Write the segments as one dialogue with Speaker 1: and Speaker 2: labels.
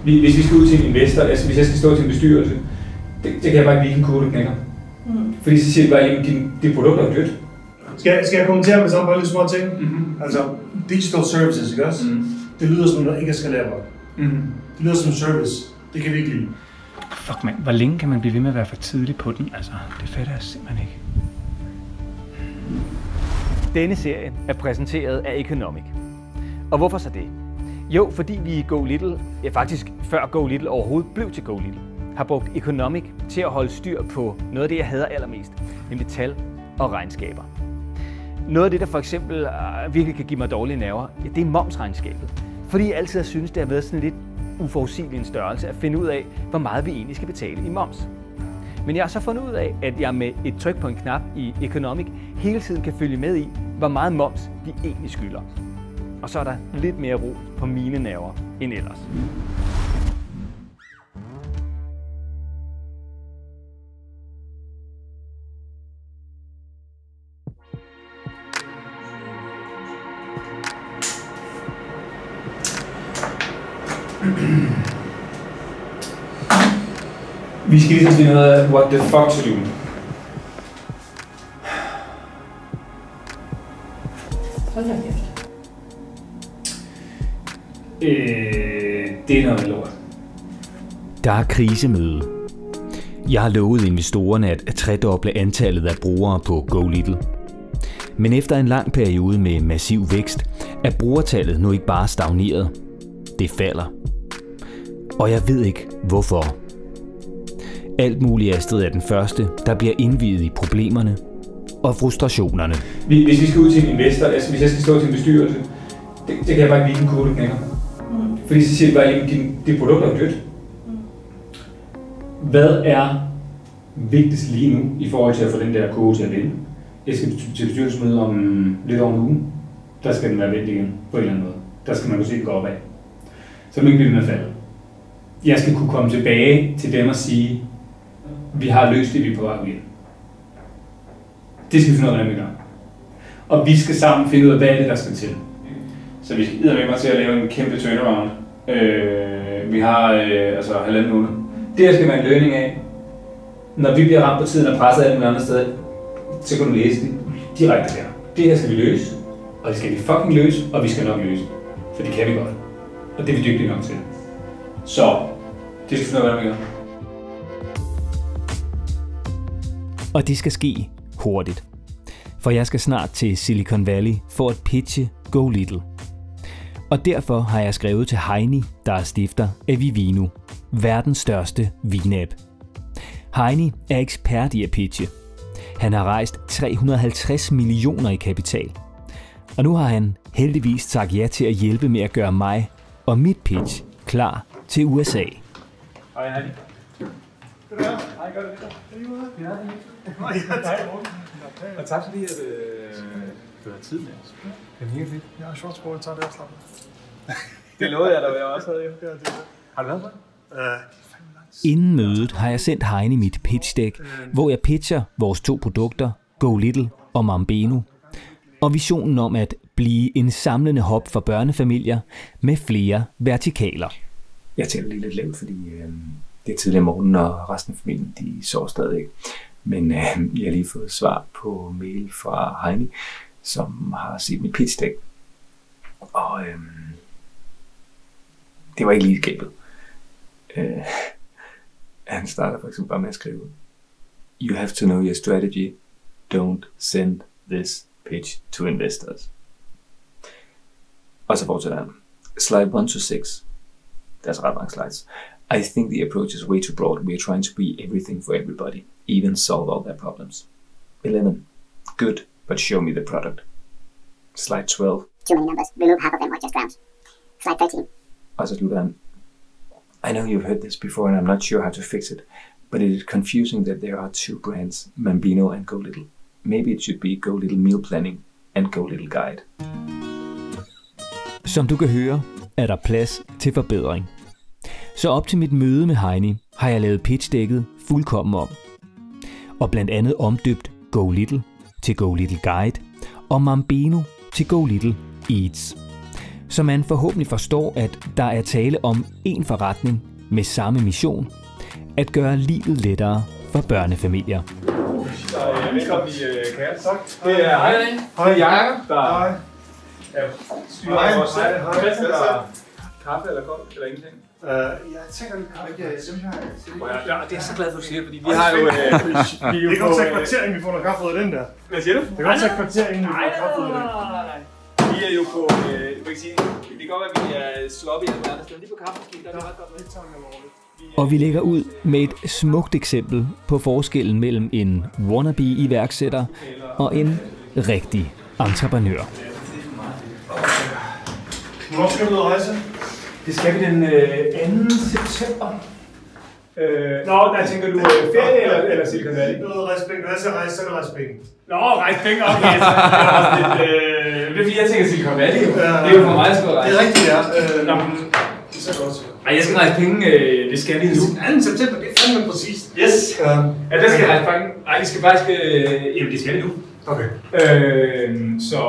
Speaker 1: Hvis vi skal ud til en investor, altså hvis jeg skal stå til en bestyrelse, det kan jeg bare ikke vide en kode, der knækker. Fordi så siger de bare, at dit produkt er dyrt.
Speaker 2: Skal jeg kommentere med sådan lidt små ting? Altså, digital services, ikke også? Det lyder som noget, ikke skal lære godt. Det lyder som service. Det kan vi ikke lide.
Speaker 3: Fuck mand, hvor længe kan man blive ved med at være for tidlig på den? Altså, det fatter jeg simpelthen ikke.
Speaker 4: Denne serie er præsenteret af Economic. Og hvorfor så det? Jo, fordi vi i Go Little, ja faktisk før Go Little overhovedet blev til Go Little, har brugt Economic til at holde styr på noget af det, jeg hader allermest, nemlig tal og regnskaber. Noget af det, der for eksempel virkelig kan give mig dårlige nerver, ja, det er momsregnskabet. Fordi jeg altid har syntes, det har været sådan lidt uforudsigelig en størrelse at finde ud af, hvor meget vi egentlig skal betale i moms. Men jeg har så fundet ud af, at jeg med et tryk på en knap i Economic hele tiden kan følge med i, hvor meget moms de egentlig skylder. Og så er der lidt mere ro på mine nerver end ellers.
Speaker 1: Vi skal ligesom finde noget af, what the fuck to do.
Speaker 5: Hold da kæft.
Speaker 1: Det er noget lort.
Speaker 4: Der er krisemøde. Jeg har lovet investorerne at tredoble antallet af brugere på Go Little. Men efter en lang periode med massiv vækst, er brugertallet nu ikke bare stagneret. Det falder. Og jeg ved ikke hvorfor. Alt muligt Astrid er den første, der bliver indviet i problemerne og frustrationerne.
Speaker 1: Hvis vi skal ud til en investor, altså hvis jeg skal stå til en bestyrelse, det kan jeg bare ikke vide en kode, der knækker. Fordi så siger de bare, at dit produkt er dyrt. Hvad er vigtigst lige nu i forhold til at få den der kode til at vinde? Jeg skal til bestyrelsesmøde om lidt over en uge. Der skal den være vendt igen på en eller anden måde. Der skal man kunne se den gå opad. Så man ikke bliver den at falde. Jeg skal kunne komme tilbage til dem og sige, vi har løst det, vi er på vej ud. Det skal vi finde ud af, hvordan vi gør. Og vi skal sammen finde ud af, hvad er det, der skal til. Så vi skal med mig til at lave en kæmpe turnaround. Vi har altså 1,5 måned. Det her skal være en learning af. Når vi bliver ramt på tiden og presset af alle andre steder, så kan du læse det direkte der. Det her skal vi løse, og det skal vi fucking løse, og vi skal nok løse. For det kan vi godt. Og det er vi dygtige nok til. Så det skal vi finde ud af, hvordan vi gør.
Speaker 4: Og det skal ske hurtigt. For jeg skal snart til Silicon Valley for at pitche Go Little. Og derfor har jeg skrevet til Heini, der er stifter af Vivino, verdens største vinapp. Heini er ekspert i at pitche. Han har rejst 350 millioner i kapital. Og nu har han heldigvis sagt ja til at hjælpe med at gøre mig og mit pitch klar til USA.
Speaker 1: Hej Heini.
Speaker 2: Hej, gør det
Speaker 3: Og tak fordi at du har tid med os. Det er mega fedt.
Speaker 2: Jeg har shorts på, jeg tager det og slapper.
Speaker 3: Det lovede jeg, da jeg også havde jo. Har du været på det?
Speaker 4: Inden mødet har jeg sendt Heini mit pitch deck, hvor jeg pitcher vores 2 produkter, Go Little og Mambeno, og visionen om at blive en samlende hub for børnefamilier med flere vertikaler.
Speaker 6: Jeg taler lige lidt lavt, fordi det er tidligere om morgenen, og resten af familien de sover stadig. Men jeg har lige fået svar på mail fra Heini, som har set mit pitch deck. Og det var ikke lige skabet. Han starter for eksempel bare med at skrive: You have to know your strategy. Don't send this pitch to investors. Og så fortsætter han. Slide 1-6. There's ret mange slides. I think the approach is way too broad. We are trying to be everything for everybody, even solve all their problems. 11. Good, but show me the product. Slide 12.
Speaker 7: Too many numbers. Remove half of them or just round. Slide 13.
Speaker 6: Og så slutter han. I know you've heard this before and I'm not sure how to fix it, but it is confusing that there are 2 brands, Mambeno and Go Little. Maybe it should be Go Little Meal Planning and Go Little Guide.
Speaker 4: Som du kan høre, er der plads til forbedring. Så op til mit møde med Heini har jeg lavet pitchdækket fuldkommen om. Og blandt andet omdøbt Go Little til Go Little Guide og Mambeno til Go Little Eats. så man forhåbentlig forstår, at der er tale om én forretning med samme mission: at gøre livet lettere for børnefamilier.
Speaker 3: Velkommen i Kaos. Tak. Det er Jacob, der styrer vores salg. Kaffe eller kold, eller ingenting?
Speaker 2: Jeg tænker lidt kaffe.
Speaker 3: Ja, det er jeg så glad for, at du siger, fordi vi har jo...
Speaker 2: Det kan godt tage kvarter, inden vi får noget kaffe ud af den der.
Speaker 3: Hvad siger du?
Speaker 2: Det kan godt tage kvarter, inden vi får kaffe ud af den.
Speaker 3: Vi er jo på... Man kan sige, det kan godt være, at vi er sloppy eller hvad andet. Lige på kaffemaskinen, der er det ret godt med.
Speaker 4: Og vi lægger ud med et smukt eksempel på forskellen mellem en wannabe-iværksætter og en rigtig entreprenør.
Speaker 2: Hvornår skal du ud og rejse?
Speaker 1: Det skal vi den 2. september. Der tænker du ferie eller Silicon Valley?
Speaker 2: Du ved, rejse penge. Når jeg siger rejse, så er det rejse penge.
Speaker 1: Rejse penge, okay. Det er fordi, jeg tænker Silicon Valley. Det er jo for mig, at skal rejse.
Speaker 2: Det er rigtigt, ja. Det er så godt.
Speaker 1: Nej, jeg skal rejse penge. Det skal vi nu.
Speaker 2: 2. september, det er fandme præcist.
Speaker 1: Yes. Ja, der skal jeg rejse penge. Nej, vi skal faktisk... Jamen, det skal vi nu.
Speaker 2: Okay.
Speaker 1: Så...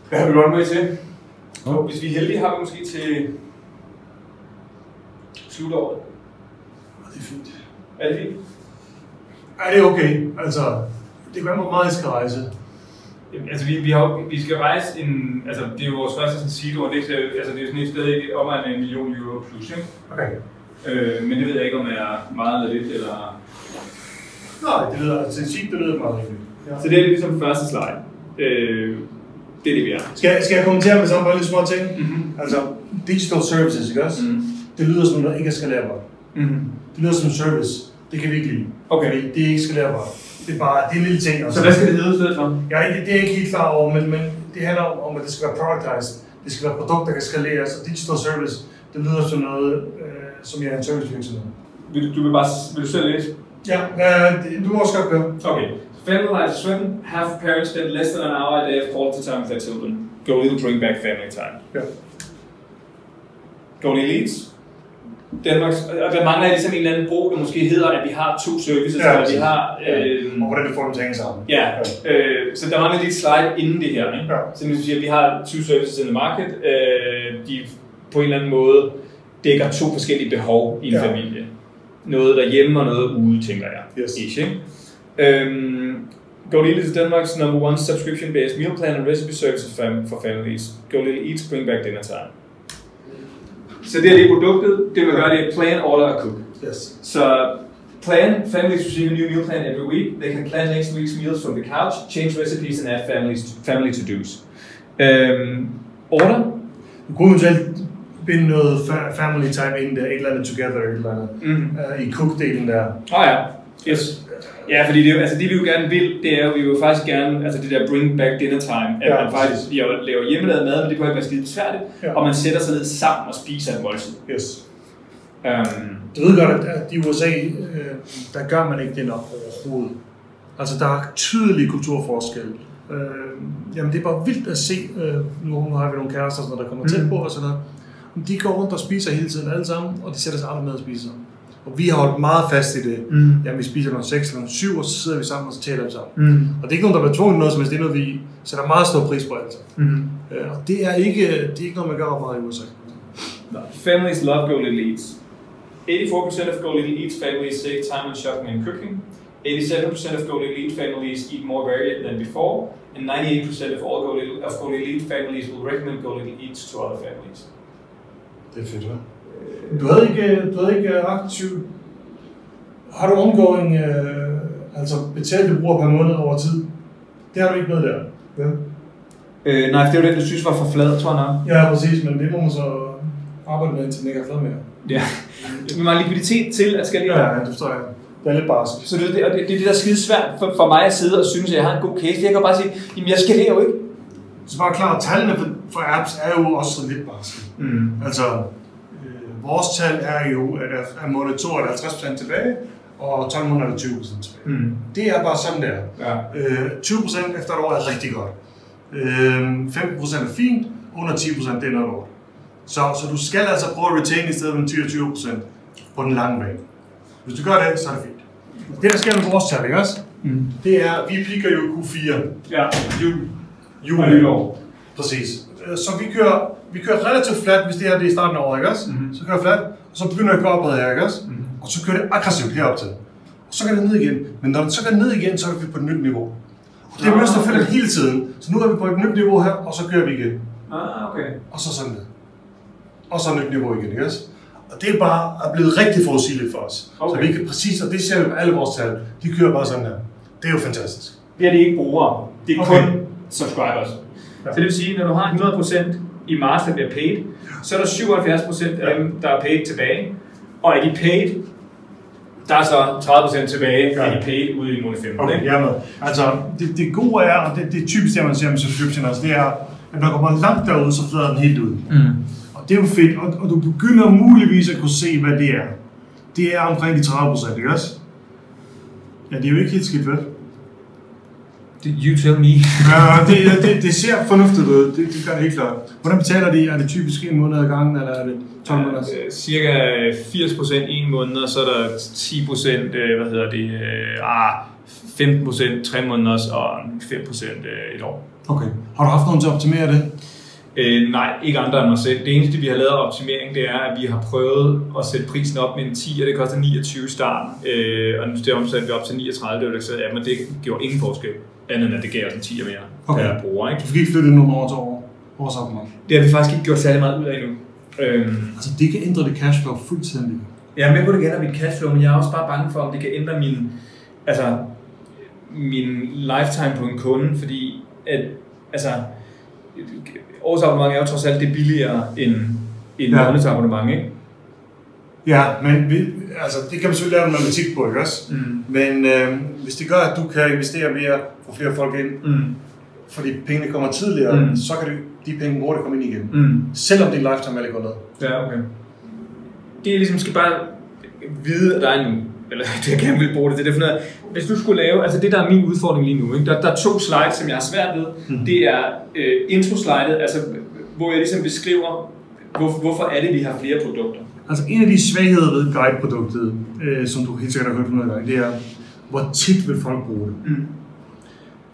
Speaker 1: Hvad har vi rundt med til? Hvis vi er heldige, har vi måske til slutåret.
Speaker 2: Det er fint.
Speaker 1: Er det fint?
Speaker 2: Ja, det er okay. Altså, det gør hvor meget jeg skal rejse.
Speaker 1: Altså, vi skal rejse en... Altså, det er jo vores første seed-år, det er sådan et sted om en €1 million plus, ikke?
Speaker 2: Okay.
Speaker 1: Men det ved jeg ikke, om det er meget eller lidt, eller...
Speaker 2: Nej, det lyder... Altså, det lyder meget rigtigt.
Speaker 1: Ja. Så det er ligesom første slide. Det er det, vi er.
Speaker 2: Skal jeg kommentere med sammen på lidt små ting? Altså, digital services, ikke også? Det lyder som noget ikke er skalerbart. Det lyder som service. Det kan vi ikke lide.
Speaker 1: Okay.
Speaker 2: Fordi det er ikke skalerbart. Det er en lille ting. Altså.
Speaker 1: Så hvad skal det hedde i stedet for?
Speaker 2: Ja, det er jeg ikke helt klar over, men det handler om, at det skal være productized. Det skal være produkter, der kan skaleres, og digital service, det lyder som noget, som er en servicevirksomhed.
Speaker 1: Vil du selv læse?
Speaker 2: Ja, du må også godt gøre.
Speaker 1: Okay. Family life swim, have parents spend less than an hour a day of quality time with their children. Go Little, bring back family time.
Speaker 2: Ja.
Speaker 1: Go Little Eats. Danmarks, og der mangler ligesom en eller anden bro, der måske hedder, at vi har 2 services, eller vi har...
Speaker 2: og hvordan du får dem til at hænge sammen.
Speaker 1: Ja, så der mangler lidt slide inden det her, ikke?
Speaker 2: Ja.
Speaker 1: Så vi siger, at vi har 2 services in the market. De på en eller anden måde dækker 2 forskellige behov i en familie. Noget derhjemme og noget ude, tænker jeg.
Speaker 2: Yes.
Speaker 1: Ikke? Go Little is Denmark's #1 subscription-based meal plan and recipe services for families. Go Little Eats, bring back dinner time. Så det er det produktet, det vil gøre det plan, order og cook.
Speaker 2: Yes.
Speaker 1: Så plan, families receive a new meal plan every week. They can plan next week's meals from the couch, change recipes and add family to-dos. Order.
Speaker 2: Du kunne eventuelt binde noget family time ind der, et eller andet together, et eller andet, i cook-delen der.
Speaker 1: Ja. Yes. Ja, fordi det, altså det vi jo gerne vil, det er jo, vi vil jo faktisk gerne, altså det der bring back dinner time, at man faktisk laver hjemmelavet mad, men det kan ikke være skide besværligt, og man sætter sig ned sammen og spiser en måltid.
Speaker 2: Yes. Du ved godt, at i USA, der gør man ikke det nok overhovedet. Altså der er tydelige kulturforskelle. Jamen det er bare vildt at se, nu har vi nogle kærester, der kommer tæt på og sådan noget. De går rundt og spiser hele tiden alle sammen, og de sætter sig aldrig med at spise sammen. Og vi har holdt meget fast i det. Jamen vi spiser nogle 6 eller nogle 7, og så sidder vi sammen og så taler vi sammen. Og det er ikke nogen, der bliver tvunget noget som helst, det er noget, vi sætter meget stor pris på altså. Og det er ikke noget, man gør ret meget i USA.
Speaker 1: No. Families love Go Little Eats. 84% of Go Little Eats families save time on shopping and cooking. 87% of Go Little Eats families eat more varied than before. And 98% of all Go Little Eats families will recommend Go Little Eats to other families.
Speaker 2: Det er fedt, hva'? Du havde ikke aktiv. Har du ongoing, altså betalt du bruger per måned over tid? Det har du ikke noget der. Ja.
Speaker 1: Nej, det var det, du synes var for flad, tror jeg nok.
Speaker 2: Ja, præcis, men det må man så arbejde med, indtil den ikke er flad mere.
Speaker 1: Ja, vi mangler likviditet til at skalere.
Speaker 2: Ja, det forstår jeg. Det er lidt barsk.
Speaker 1: Så det er det, der er skide svært for mig at sidde og synes, at jeg har en god case. Jeg kan bare sige, jamen jeg skalerer jo ikke.
Speaker 2: Så bare klart, at tallene for apps er jo også sådan lidt barske. Altså, vores tal er jo, at af måned 2 er der 50% tilbage, og 12 måneder er der 20% tilbage. Det er bare sådan der. Ja. 20% efter et år er rigtig godt. 15% er fint, under 10% det er noget lort. Så du skal altså prøve at retain i stedet for 20% på den lange bane. Hvis du gør det, så er det fint. Det der sker med vores tal, ikke også? Det er, vi piker jo Q4.
Speaker 1: Ja,
Speaker 2: juli. Præcis. Så vi kører relativt flat, hvis det her det er starten af året, ikke også? Så kører jeg flat, og så begynder jeg at gå opad her, ikke også? Og så kører det aggressivt herop til. Og så går det ned igen. Men når det så går ned igen, så er vi på et nyt niveau. Og det er mønster følger hele tiden. Så nu er vi på et nyt niveau her, og så kører vi igen.
Speaker 3: Okay.
Speaker 2: Og så sådan ned. Og så et nyt niveau igen, ikke også? Og det er bare blevet rigtig forudsigeligt for os. Okay. Så vi kan præcis, og det ser vi på alle vores tal, de kører bare sådan her. Det er jo fantastisk.
Speaker 3: Det er det ikke brugere. Det er kun subscribers. Ja. Så det vil sige, når du har 100% i marts, der bliver paid, så er der 77% af dem, der er paid tilbage. Og er de paid, der er så 30% tilbage, er de paid ude i måned 15.
Speaker 2: Okay, jeg er med. Altså, det gode er, og det er typisk det, man ser med subscription, altså det er, at når du kommer langt derud, så flader den helt ud. Og det er jo fedt, og du begynder muligvis at kunne se, hvad det er. Det er omkring de 30%, ikke også? Ja, det er jo ikke helt skidt, vel?
Speaker 3: You tell me.
Speaker 2: Ja, det ser fornuftigt ud, det gør det helt klart. Hvordan betaler de? Er det typisk en måned ad gangen, eller er det 12 måneder?
Speaker 3: Cirka 80% en måned, og så er der 10%, 15% 3 måneder og 5% et år.
Speaker 2: Okay. Har du haft nogen til at optimere det?
Speaker 3: Nej, ikke andre end mig selv. Det eneste, vi har lavet optimering, det er, at vi har prøvet at sætte prisen op med en 10, og det koster 29 i starten. Og nu omsatte vi op til 39, det men det gjorde ingen forskel, andet end at det gav os en 10 mere per bruger. Ikke?
Speaker 2: Du fik ikke flyttet nogle år til vores abonnement?
Speaker 3: Det har vi faktisk ikke gjort særlig meget ud af endnu.
Speaker 2: Altså det kan ændre det cashflow fuldstændig?
Speaker 3: Jeg er med på, at det kan ændre mit cashflow, men jeg er også bare bange for, om det kan ændre min lifetime på en kunde, fordi at, årsabonnement er jo trods alt det billigere end månedsabonnement, ikke?
Speaker 2: Ja, men det kan man selvfølgelig lave en matematik på, ikke også? Men hvis det gør, at du kan investere mere, få flere folk ind, fordi pengene kommer tidligere, så kan de penge hurtigt komme ind igen. Selvom din lifetime value går ned.
Speaker 3: Ja, okay. Det er ligesom, skal bare vide, at der er en, eller det jeg gerne vil bruge det til, det er for noget. Hvis du skulle lave, altså det der er min udfordring lige nu, ikke? Der er 2 slides, som jeg har svært ved. Det er intro-slidet, altså hvor jeg ligesom beskriver, hvorfor er det, vi har flere produkter.
Speaker 2: Altså en af de svagheder ved guide-produktet, som du helt sikkert har hørt på noget gang, det er, hvor tit vil folk bruge det.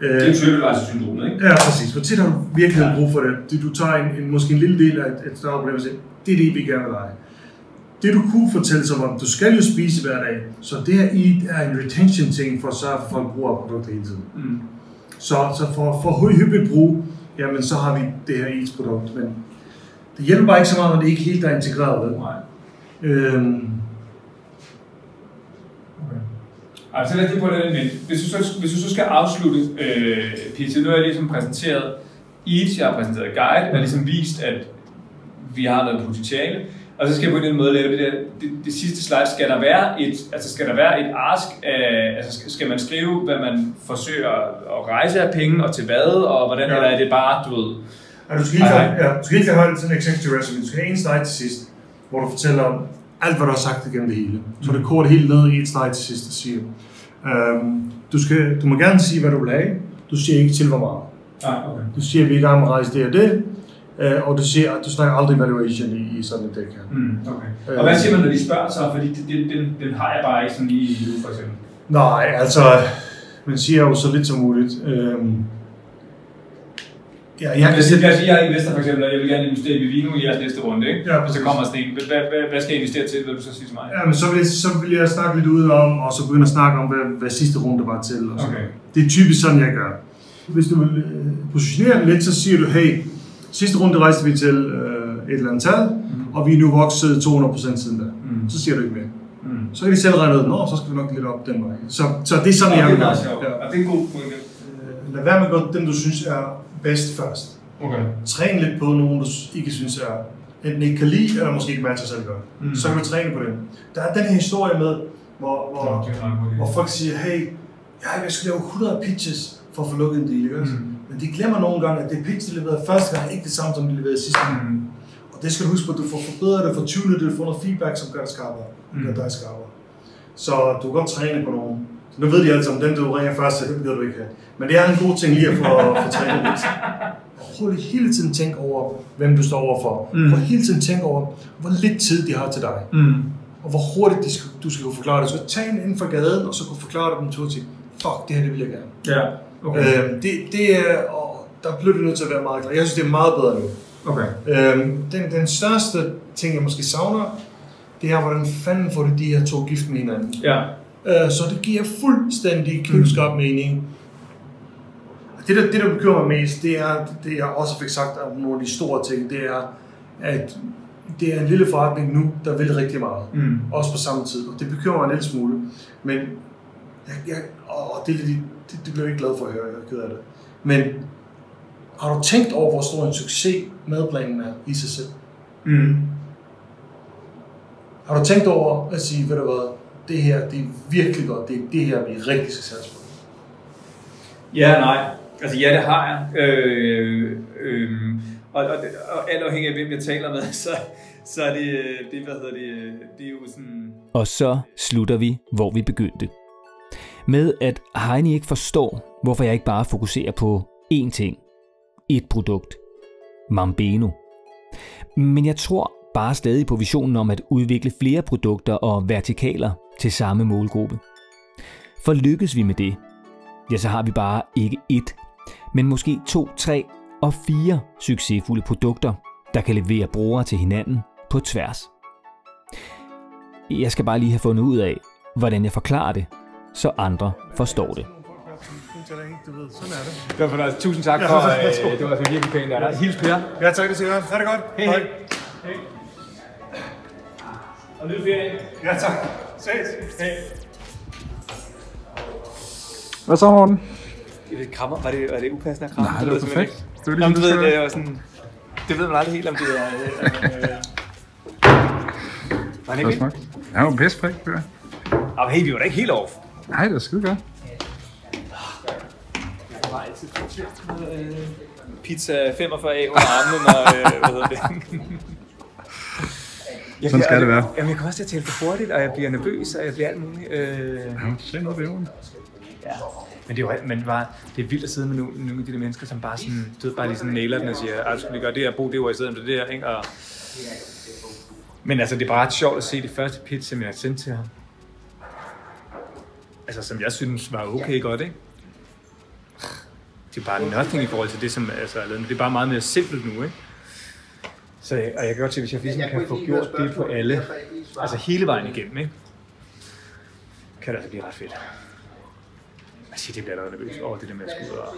Speaker 3: Det er jo TripAdvisor-syndromet, ikke?
Speaker 2: Ja, præcis. Hvor tit har du virkelig brug for det? Du tager måske en lille del af et større problem og siger, det er det, vi gerne vil lege. Det du kunne fortælle sig om, du skal jo spise hver dag, så det her er en retention ting for at sørge for, at folk bruger produkter hele tiden. Så for hyppigt brug, jamen så har vi det her Eats-produkt, men det hjælper bare ikke så meget, når det ikke helt er integreret ved.
Speaker 3: Altså lad os lige på det lidt. Hvis du så skal afslutte, Peter, nu har jeg ligesom præsenteret Eats, jeg har præsenteret Guide, jeg har ligesom vist, at vi har noget potentiale. Og så skal jeg på den måde lave det der, det sidste slide, skal der være et ask af, altså skal man skrive, hvad man forsøger at rejse af penge, og til hvad, og hvordan, eller er det bare, du ved?
Speaker 2: Ja, du skal ikke have sådan en executive resume, du skal have en slide til sidst, hvor du fortæller om alt, hvad du har sagt igennem det hele. Så det kortet helt ned i et slide til sidst, og siger, du må gerne sige, hvad du vil have, du siger ikke til hvor meget.
Speaker 3: Okay.
Speaker 2: Du siger, at vi er i gang med at rejse det og det, og du snakker aldrig valuation i sådan et dæk her.
Speaker 3: Okay. Og hvad siger man, når de spørger så? Fordi den har jeg bare ikke sådan lige nu, for eksempel.
Speaker 2: Nej, altså, man siger jo så lidt som muligt.
Speaker 3: Jeg kan sige, at jeg er investor for eksempel, og jeg vil gerne investere i Vivino i jeres næste runde, ikke? Ja, og så kommer sådan en. Hvad skal jeg investere til, vil du så sige til mig?
Speaker 2: Ja, men så vil jeg snakke lidt ud om, og så begynde at snakke om, hvad sidste runde var til. Og så. Okay. Det er typisk sådan, jeg gør. Hvis du vil positionere den lidt, så siger du, hey, sidste runde rejste vi til et eller andet tal, og vi er nu vokset 200% siden da. Så siger du ikke mere. Så kan de selv regne ud, så skal vi nok lidt op den vej. Så det er sådan, jeg vil gøre.
Speaker 3: Ja, det er en god pointe.
Speaker 2: Lad være med at gå dem, du synes er bedst først.
Speaker 3: Okay.
Speaker 2: Træn lidt på nogen, du ikke synes er enten ikke kan lide, eller måske ikke matcher selv godt. Så kan du træne på det. Der er den her historie med, hvor folk siger, hey, jeg skal lave 100 pitches for at få lukket en deal, ikke? Men de glemmer nogle gange, at det pitch, de leverede første gang, er ikke det samme, som de leverede sidste gang. Og det skal du huske på, at du får forbedret det, får tunet det, du får noget feedback, som gør det skarpere. Gør dig skarpere. Så du kan godt træne på nogen. Så nu ved de altså, om den du ringer først, så det ved du ikke have. Men det er en god ting lige at få trænet lidt. Prøv hele tiden tænke over, hvem du står overfor. Prøv hele tiden tænke over, hvor lidt tid de har til dig. Og hvor hurtigt du skal kunne forklare det. Så tag en inden for gaden, og så kunne forklare det dem til at sige, fuck, det her det vil jeg gerne.
Speaker 3: Ja, okay.
Speaker 2: der bliver det nødt til at være meget klar. Jeg synes, det er meget bedre nu.
Speaker 3: Okay.
Speaker 2: Den største ting, jeg måske savner, det er, hvordan fanden får de her to gift med hinanden.
Speaker 3: Ja.
Speaker 2: Så det giver fuldstændig knivskarp mening. Det der bekymrer mig mest, det er, det jeg også fik sagt om nogle af de store ting, det er, at det er en lille forretning nu, der vil rigtig meget. Også på samme tid. Og det bekymrer mig en lille smule. Men det bliver jeg ikke glad for at høre, jeg er ked af det. Men har du tænkt over, hvor stor en succes madplanen er i sig selv? Har du tænkt over at sige, ved du hvad, det her, det er virkelig godt, det er det her, vi rigtig skal satse på?
Speaker 3: Ja, nej. Altså ja, det har jeg. Og alt afhængig af, hvem jeg taler med, så er det er jo sådan...
Speaker 4: Og så slutter vi, hvor vi begyndte. Med at Heini ikke forstår, hvorfor jeg ikke bare fokuserer på én ting. Et produkt. Mambeno. Men jeg tror bare stadig på visionen om at udvikle flere produkter og vertikaler til samme målgruppe. For lykkes vi med det, ja, så har vi bare ikke ét, men måske 2, 3 og 4 succesfulde produkter, der kan levere brugere til hinanden på tværs. Jeg skal bare lige have fundet ud af, hvordan jeg forklarer det, så andre forstår det.
Speaker 3: Det var fornøjelse. Tusind tak for, det var virkelig pænt af dig. Hils Per.
Speaker 2: Ja, tak, det siger jeg. Ha' det godt.
Speaker 3: Hej. Hej. Og nyd ferie.
Speaker 2: Ja, tak. Ses. Hej.
Speaker 8: Hvad så, Morten?
Speaker 3: Det krammer. Var det upassende at kramme?
Speaker 8: Nej, det var perfekt.
Speaker 3: Det var ligesom, det var sådan... Det ved man aldrig helt, om det er... Var han ikke
Speaker 8: det? Han var bedst frik, Per.
Speaker 3: Men hey, vi var da ikke helt off.
Speaker 8: Nej, det var skide godt.
Speaker 3: Jeg har altid pizza 45 af under armen, og hvad hedder det?
Speaker 8: Sådan skal det være.
Speaker 3: Jamen, jeg kan også tale for hurtigt, og jeg bliver nervøs, og jeg bliver alt muligt.
Speaker 8: Se noget ved orden.
Speaker 3: Ja. Men det er vildt at sidde med nogle af de der mennesker, som bare sådan, bare lige sådan nailer den og siger, at skulle vi gøre det her, brug det ord i stedet for det her, ikke? Og... Men altså, det er bare ret sjovt at se det første pitch, som jeg har sendt til ham. Altså, som jeg synes var okay godt, ikke? Det er bare nothing i forhold til det, som altså, det er bare meget mere simpelt nu, ikke? Så, og jeg kan godt se, hvis jeg ligesom kan få gjort det på alle, altså hele vejen igennem, ikke? Kan det altså blive ret fedt. Jeg siger, det bliver allerede nervøs over det der med at skulle ud og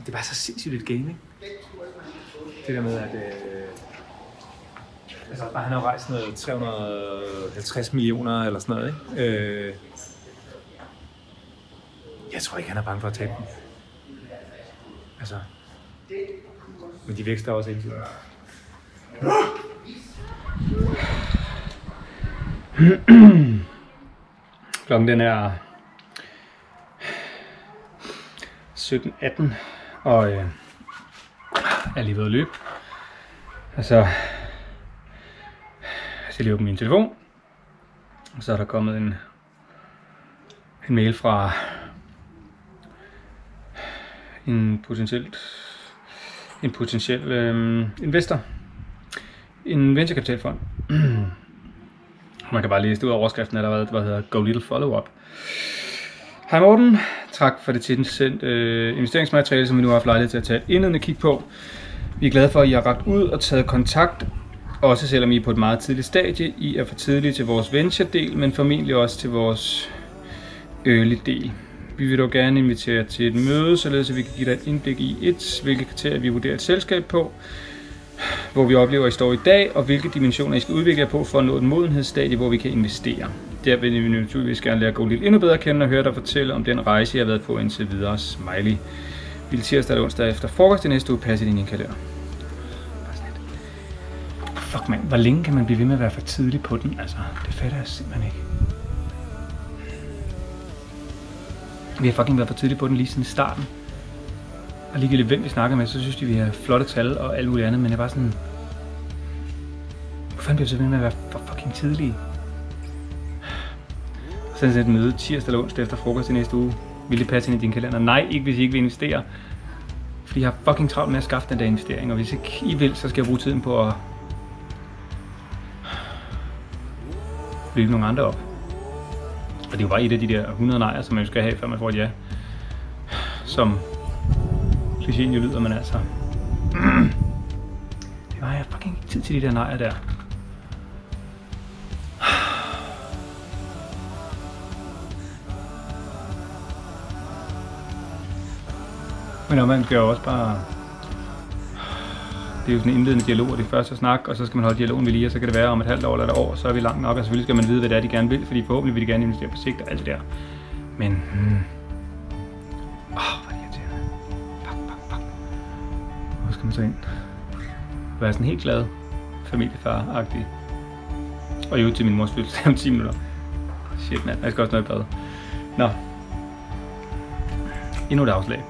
Speaker 3: det er bare så sindssygt et game, ikke? Det der med, at altså, han har jo rejst noget 350 millioner eller sådan noget, ikke? Jeg tror ikke, han er bange for at tabe den. Altså, men de vækster også hele tiden.
Speaker 1: Klokken den er 17:18, og jeg er lige ved at løbe. Altså, jeg skal lige åbne min telefon, og så er der kommet en mail fra en potentiel investor, en venturekapitalfond. Man kan bare læse det ud af overskriften allerede, hvad hedder Go Little Follow-up. Hej Morten, tak for det tilsendte investeringsmateriale, som vi nu har haft lejlighed til at tage et indledende kig på. Vi er glade for, at I har rakt ud og taget kontakt, også selvom I er på et meget tidligt stadie. I er for tidlige til vores venture-del, men formentlig også til vores early-del. Vi vil dog gerne invitere til et møde, således at vi kan give dig et indblik i hvilke kriterier vi vurderer et selskab på, hvor vi oplever, at I står i dag, og hvilke dimensioner I skal udvikle jer på for at nå et modenhedsstadie, hvor vi kan investere. Der vil vi naturligvis gerne lære at gå lidt endnu bedre at kende og høre dig fortælle om den rejse, jeg har været på indtil videre. Smiley. Vil tirsdag eller onsdag efter frokost i næste uge passe i din kalender. Fuck man, hvor længe kan man blive ved med at være for tidlig på den? Altså, det fatter jeg simpelthen ikke. Vi har fucking været for tidligt på den lige siden starten. Og ligegyldigt hvem vi snakker med, så synes de, vi har flotte tal og alt muligt andet, men jeg var sådan... Hvor fanden bliver vi så ved med at være for fucking tidlige? Og så er det et møde tirsdag eller onsdag efter frokost i næste uge. Vil det passe ind i din kalender? Nej, ikke hvis I ikke vil investere. Fordi jeg har fucking travlt med at skaffe den der investering, og hvis ikke I vil, så skal jeg bruge tiden på at... løbe nogle andre op. Og det er jo bare et af de der 100 nejer, som man skal have, før man får et ja. som klichéen jo lyder, men altså... Jeg har fucking ikke tid til de der nejer der. Men omvendt skal jo også bare... Det er jo sådan en indledende dialog, og det er første snak, og så skal man holde dialogen ved lige, og så kan det være om et halvt år eller et år, så er vi langt nok, og selvfølgelig skal man vide, hvad det er, de gerne vil, fordi forhåbentlig vil de gerne investere på sigt og alt det der. Men... hvor er det irriterende. Fuck. Hvor skal man så ind? Være sådan helt glad, familiefar-agtig. Og jo til min mors fødselsdag om 10 minutter. Shit mand, jeg skal også noget i bad. Nå. Endnu et afslag.